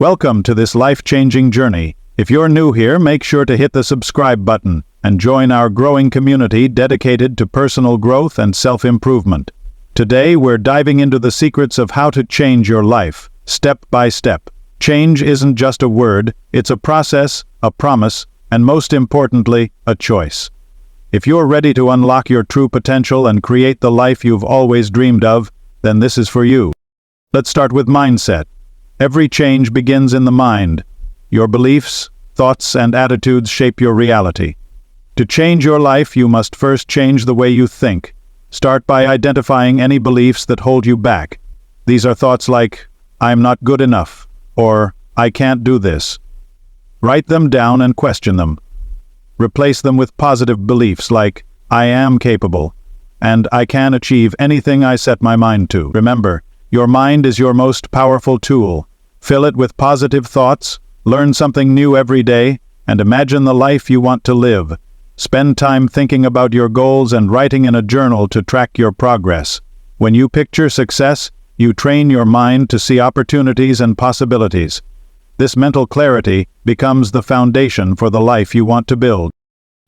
Welcome to this life-changing journey. If you're new here, make sure to hit the subscribe button and join our growing community dedicated to personal growth and self-improvement. Today, we're diving into the secrets of how to change your life, step by step. Change isn't just a word, it's a process, a promise, and most importantly, a choice. If you're ready to unlock your true potential and create the life you've always dreamed of, then this is for you. Let's start with mindset. Every change begins in the mind. Your beliefs, thoughts, and attitudes shape your reality. To change your life, you must first change the way you think. Start by identifying any beliefs that hold you back. These are thoughts like, "I'm not good enough," or "I can't do this." Write them down and question them. Replace them with positive beliefs like, "I am capable," and "I can achieve anything I set my mind to." Remember, your mind is your most powerful tool. Fill it with positive thoughts, learn something new every day, and imagine the life you want to live. Spend time thinking about your goals and writing in a journal to track your progress. When you picture success, you train your mind to see opportunities and possibilities. This mental clarity becomes the foundation for the life you want to build.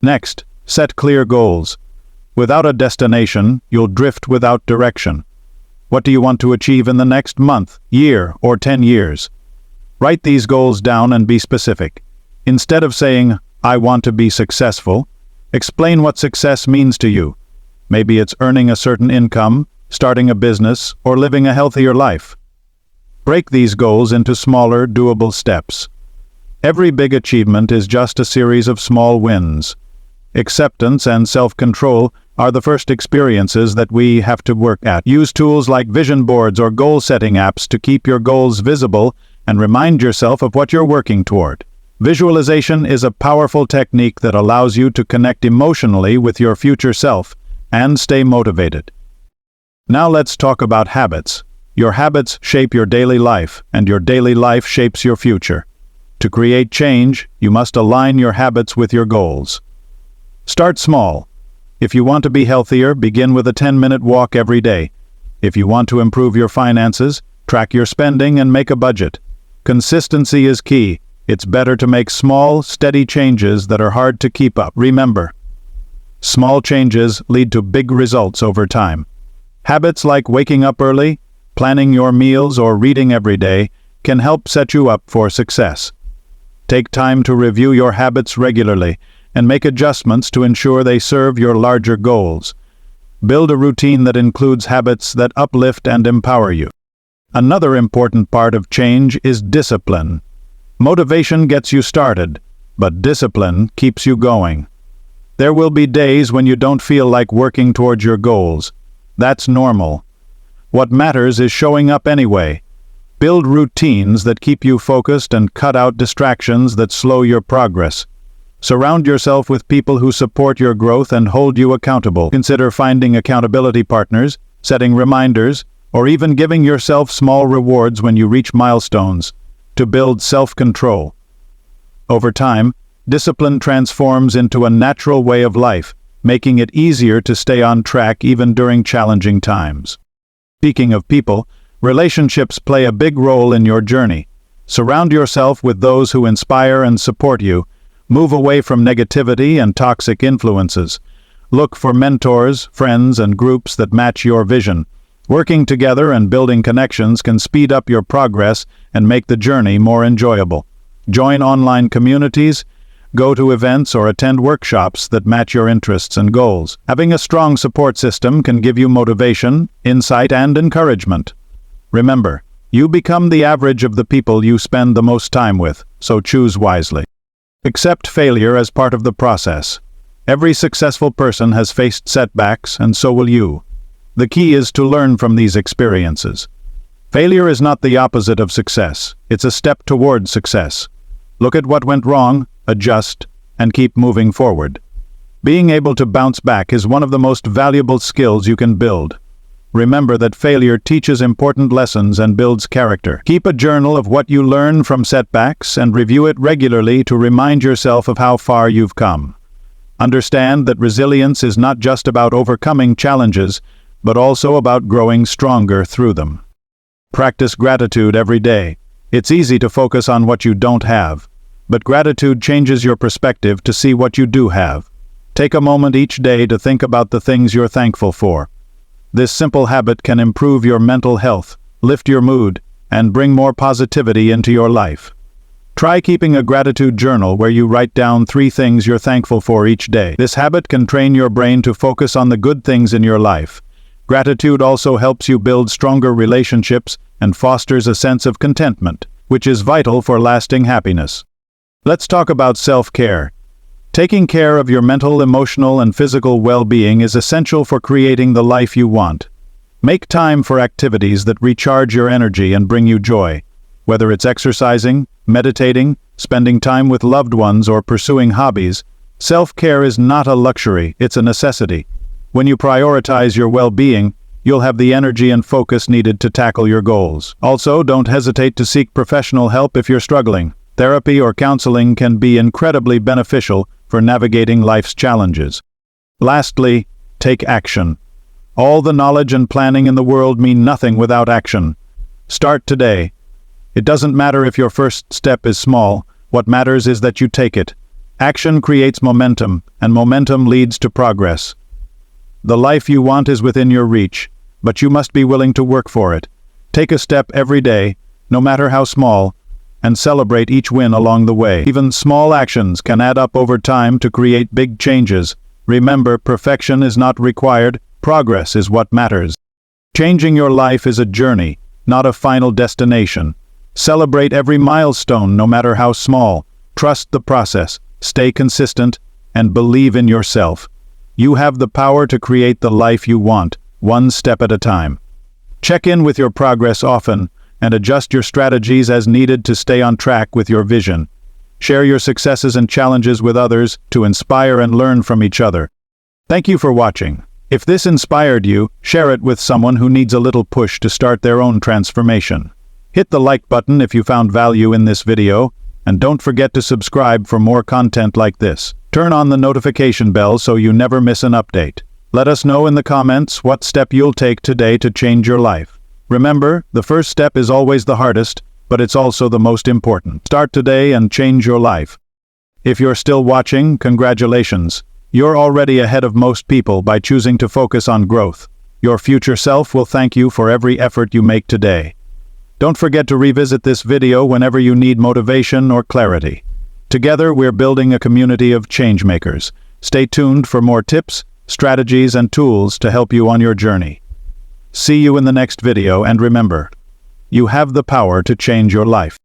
Next, set clear goals. Without a destination, you'll drift without direction. What do you want to achieve in the next month, year, or 10 years? Write these goals down and be specific. Instead of saying, "I want to be successful," explain what success means to you. Maybe it's earning a certain income, starting a business, or living a healthier life. Break these goals into smaller, doable steps. Every big achievement is just a series of small wins. Acceptance and self-control are the first experiences that we have to work at. Use tools like vision boards or goal-setting apps to keep your goals visible and remind yourself of what you're working toward. Visualization is a powerful technique that allows you to connect emotionally with your future self and stay motivated. Now let's talk about habits. Your habits shape your daily life, and your daily life shapes your future. To create change, you must align your habits with your goals. Start small. If you want to be healthier, begin with a 10-minute walk every day. If you want to improve your finances, track your spending and make a budget. Consistency is key. It's better to make small, steady changes that are hard to keep up. Remember, small changes lead to big results over time. Habits like waking up early, planning your meals, or reading every day can help set you up for success. Take time to review your habits regularly and make adjustments to ensure they serve your larger goals. Build a routine that includes habits that uplift and empower you. Another important part of change is discipline. Motivation gets you started, but discipline keeps you going. There will be days when you don't feel like working towards your goals. That's normal. What matters is showing up anyway. Build routines that keep you focused and cut out distractions that slow your progress. Surround yourself with people who support your growth and hold you accountable. Consider finding accountability partners, setting reminders, or even giving yourself small rewards when you reach milestones to build self-control. Over time, discipline transforms into a natural way of life, making it easier to stay on track even during challenging times. Speaking of people, relationships play a big role in your journey. Surround yourself with those who inspire and support you. Move away from negativity and toxic influences. Look for mentors, friends, and groups that match your vision. Working together and building connections can speed up your progress and make the journey more enjoyable. Join online communities, go to events, or attend workshops that match your interests and goals. Having a strong support system can give you motivation, insight, and encouragement. Remember, you become the average of the people you spend the most time with, so choose wisely. Accept failure as part of the process. Every successful person has faced setbacks, and so will you. The key is to learn from these experiences. Failure is not the opposite of success. It's a step toward success. Look at what went wrong, adjust, and keep moving forward. Being able to bounce back is one of the most valuable skills you can build. Remember that failure teaches important lessons and builds character. Keep a journal of what you learn from setbacks and review it regularly to remind yourself of how far you've come. Understand that resilience is not just about overcoming challenges, but also about growing stronger through them. Practice gratitude every day. It's easy to focus on what you don't have, but gratitude changes your perspective to see what you do have. Take a moment each day to think about the things you're thankful for. This simple habit can improve your mental health, lift your mood, and bring more positivity into your life. Try keeping a gratitude journal where you write down 3 things you're thankful for each day. This habit can train your brain to focus on the good things in your life. Gratitude also helps you build stronger relationships and fosters a sense of contentment, which is vital for lasting happiness. Let's talk about self-care. Taking care of your mental, emotional, and physical well-being is essential for creating the life you want. Make time for activities that recharge your energy and bring you joy. Whether it's exercising, meditating, spending time with loved ones, or pursuing hobbies, self-care is not a luxury, it's a necessity. When you prioritize your well-being, you'll have the energy and focus needed to tackle your goals. Also, don't hesitate to seek professional help if you're struggling. Therapy or counseling can be incredibly beneficial for navigating life's challenges. Lastly, take action. All the knowledge and planning in the world mean nothing without action. Start today. It doesn't matter if your first step is small, what matters is that you take it. Action creates momentum, and momentum leads to progress. The life you want is within your reach, but you must be willing to work for it. Take a step every day, no matter how small, and celebrate each win along the way. Even small actions can add up over time to create big changes. Remember, perfection is not required, progress is what matters. Changing your life is a journey, not a final destination. Celebrate every milestone, no matter how small. Trust the process, stay consistent, and believe in yourself. You have the power to create the life you want, one step at a time. Check in with your progress often, and adjust your strategies as needed to stay on track with your vision. Share your successes and challenges with others to inspire and learn from each other. Thank you for watching. If this inspired you, share it with someone who needs a little push to start their own transformation. Hit the like button if you found value in this video, and don't forget to subscribe for more content like this. Turn on the notification bell so you never miss an update. Let us know in the comments what step you'll take today to change your life. Remember, the first step is always the hardest, but it's also the most important. Start today and change your life. If you're still watching, congratulations. You're already ahead of most people by choosing to focus on growth. Your future self will thank you for every effort you make today. Don't forget to revisit this video whenever you need motivation or clarity. Together, we're building a community of changemakers. Stay tuned for more tips, strategies, and tools to help you on your journey. See you in the next video, and remember, you have the power to change your life.